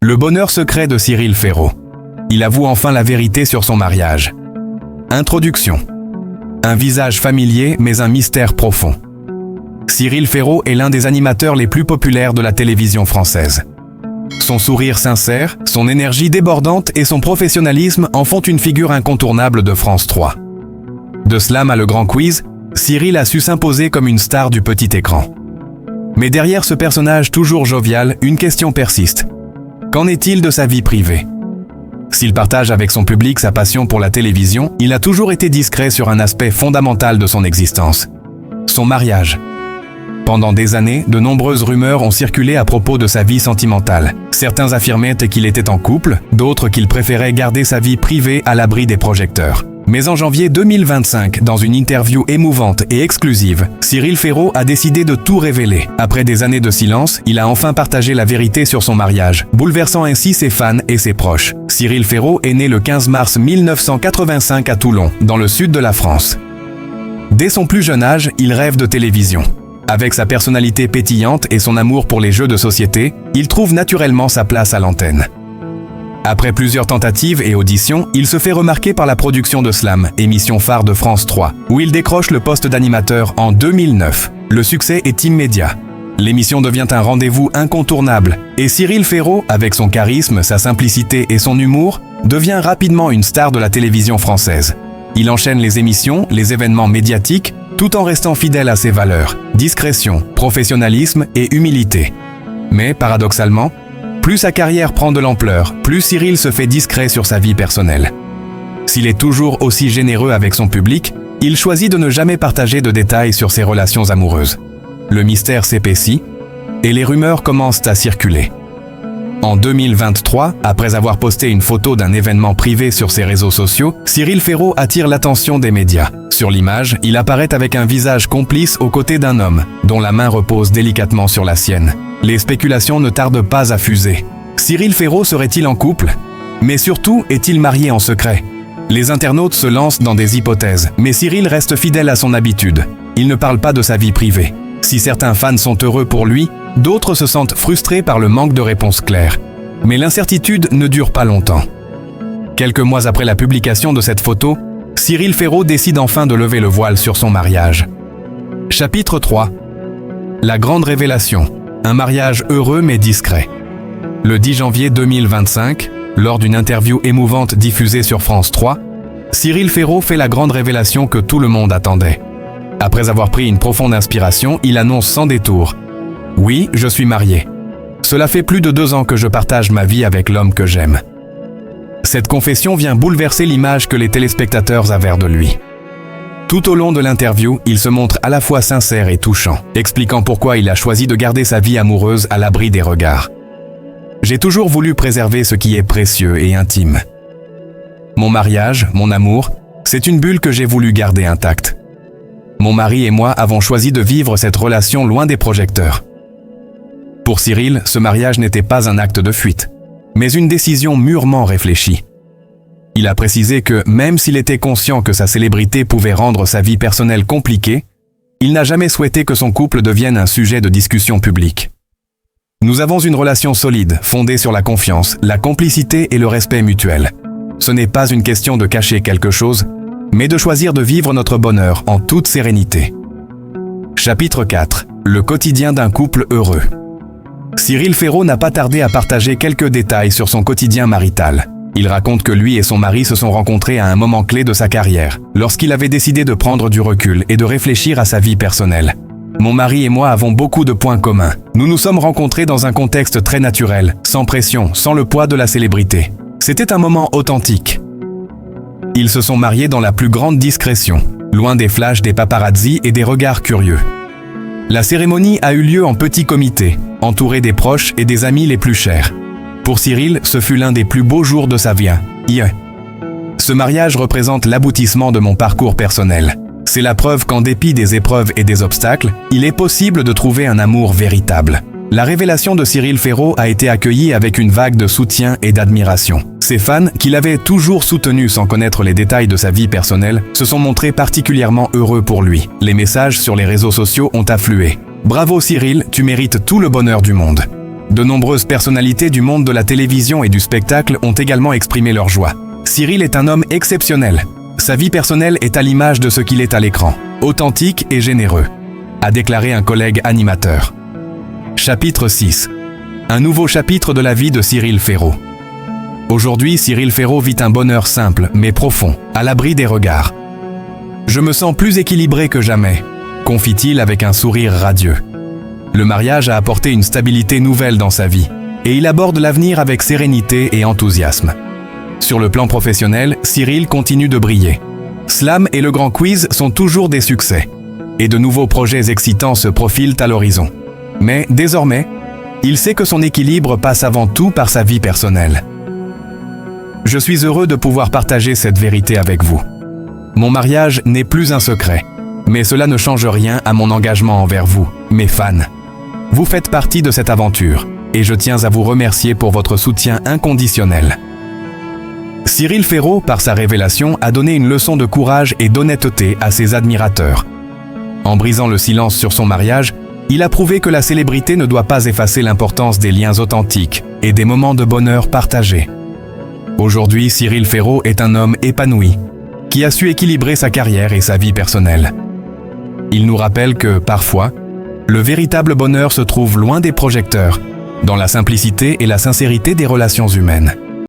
Le bonheur secret de Cyril Ferraud. Il avoue enfin la vérité sur son mariage. Introduction. Un visage familier mais un mystère profond. Cyril Ferraud est l'un des animateurs les plus populaires de la télévision française. Son sourire sincère, son énergie débordante et son professionnalisme en font une figure incontournable de France 3. De Slam à Le Grand Quiz, Cyril a su s'imposer comme une star du petit écran. Mais derrière ce personnage toujours jovial, une question persiste. Qu'en est-il de sa vie privée ? S'il partage avec son public sa passion pour la télévision, il a toujours été discret sur un aspect fondamental de son existence. Son mariage. Pendant des années, de nombreuses rumeurs ont circulé à propos de sa vie sentimentale. Certains affirmaient qu'il était en couple, d'autres qu'il préférait garder sa vie privée à l'abri des projecteurs. Mais en janvier 2025, dans une interview émouvante et exclusive, Cyril Ferraud a décidé de tout révéler. Après des années de silence, il a enfin partagé la vérité sur son mariage, bouleversant ainsi ses fans et ses proches. Cyril Ferraud est né le 15 mars 1985 à Toulon, dans le sud de la France. Dès son plus jeune âge, il rêve de télévision. Avec sa personnalité pétillante et son amour pour les jeux de société, il trouve naturellement sa place à l'antenne. Après plusieurs tentatives et auditions, il se fait remarquer par la production de Slam, émission phare de France 3, où il décroche le poste d'animateur en 2009. Le succès est immédiat. L'émission devient un rendez-vous incontournable, et Cyril Ferraud, avec son charisme, sa simplicité et son humour, devient rapidement une star de la télévision française. Il enchaîne les émissions, les événements médiatiques, tout en restant fidèle à ses valeurs, discrétion, professionnalisme et humilité. Mais, paradoxalement, plus sa carrière prend de l'ampleur, plus Cyril se fait discret sur sa vie personnelle. S'il est toujours aussi généreux avec son public, il choisit de ne jamais partager de détails sur ses relations amoureuses. Le mystère s'épaissit et les rumeurs commencent à circuler. En 2023, après avoir posté une photo d'un événement privé sur ses réseaux sociaux, Cyril Ferraud attire l'attention des médias. Sur l'image, il apparaît avec un visage complice aux côtés d'un homme, dont la main repose délicatement sur la sienne. Les spéculations ne tardent pas à fuser. Cyril Ferraud serait-il en couple ? Mais surtout, est-il marié en secret ? Les internautes se lancent dans des hypothèses, mais Cyril reste fidèle à son habitude. Il ne parle pas de sa vie privée. Si certains fans sont heureux pour lui, d'autres se sentent frustrés par le manque de réponses claires. Mais l'incertitude ne dure pas longtemps. Quelques mois après la publication de cette photo, Cyril Ferraud décide enfin de lever le voile sur son mariage. Chapitre 3. La grande révélation. Un mariage heureux mais discret. Le 10 janvier 2025, lors d'une interview émouvante diffusée sur France 3, Cyril Ferraud fait la grande révélation que tout le monde attendait. Après avoir pris une profonde inspiration, il annonce sans détour « Oui, je suis marié. Cela fait plus de 2 ans que je partage ma vie avec l'homme que j'aime. » Cette confession vient bouleverser l'image que les téléspectateurs avèrent de lui. Tout au long de l'interview, il se montre à la fois sincère et touchant, expliquant pourquoi il a choisi de garder sa vie amoureuse à l'abri des regards. « J'ai toujours voulu préserver ce qui est précieux et intime. Mon mariage, mon amour, c'est une bulle que j'ai voulu garder intacte. Mon mari et moi avons choisi de vivre cette relation loin des projecteurs. » Pour Cyril, ce mariage n'était pas un acte de fuite, mais une décision mûrement réfléchie. Il a précisé que, même s'il était conscient que sa célébrité pouvait rendre sa vie personnelle compliquée, il n'a jamais souhaité que son couple devienne un sujet de discussion publique. « Nous avons une relation solide, fondée sur la confiance, la complicité et le respect mutuel. Ce n'est pas une question de cacher quelque chose, mais de choisir de vivre notre bonheur en toute sérénité. » Chapitre 4. Le quotidien d'un couple heureux. Cyril Ferraud n'a pas tardé à partager quelques détails sur son quotidien marital. Il raconte que lui et son mari se sont rencontrés à un moment clé de sa carrière, lorsqu'il avait décidé de prendre du recul et de réfléchir à sa vie personnelle. « Mon mari et moi avons beaucoup de points communs. Nous nous sommes rencontrés dans un contexte très naturel, sans pression, sans le poids de la célébrité. C'était un moment authentique. Ils se sont mariés dans la plus grande discrétion, loin des flashs des paparazzi et des regards curieux. La cérémonie a eu lieu en petit comité, entouré des proches et des amis les plus chers. Pour Cyril, ce fut l'un des plus beaux jours de sa vie. Ce mariage représente l'aboutissement de mon parcours personnel. C'est la preuve qu'en dépit des épreuves et des obstacles, il est possible de trouver un amour véritable. La révélation de Cyril Ferraud a été accueillie avec une vague de soutien et d'admiration. Ses fans, qui l'avaient toujours soutenu sans connaître les détails de sa vie personnelle, se sont montrés particulièrement heureux pour lui. Les messages sur les réseaux sociaux ont afflué. « Bravo Cyril, tu mérites tout le bonheur du monde. De nombreuses personnalités du monde de la télévision et du spectacle ont également exprimé leur joie. Cyril est un homme exceptionnel. Sa vie personnelle est à l'image de ce qu'il est à l'écran, authentique et généreux, a déclaré un collègue animateur. Chapitre 6. Un nouveau chapitre de la vie de Cyril Ferraud. Aujourd'hui, Cyril Ferraud vit un bonheur simple mais profond, à l'abri des regards. Je me sens plus équilibré que jamais, confie-t-il avec un sourire radieux. Le mariage a apporté une stabilité nouvelle dans sa vie, et il aborde l'avenir avec sérénité et enthousiasme. Sur le plan professionnel, Cyril continue de briller. Slam et le Grand Quiz sont toujours des succès, et de nouveaux projets excitants se profilent à l'horizon. Mais désormais, il sait que son équilibre passe avant tout par sa vie personnelle. Je suis heureux de pouvoir partager cette vérité avec vous. Mon mariage n'est plus un secret, mais cela ne change rien à mon engagement envers vous, mes fans. Vous faites partie de cette aventure, et je tiens à vous remercier pour votre soutien inconditionnel. Cyril Ferraud, par sa révélation, a donné une leçon de courage et d'honnêteté à ses admirateurs. En brisant le silence sur son mariage, il a prouvé que la célébrité ne doit pas effacer l'importance des liens authentiques et des moments de bonheur partagés. Aujourd'hui, Cyril Ferraud est un homme épanoui, qui a su équilibrer sa carrière et sa vie personnelle. Il nous rappelle que, parfois, le véritable bonheur se trouve loin des projecteurs, dans la simplicité et la sincérité des relations humaines.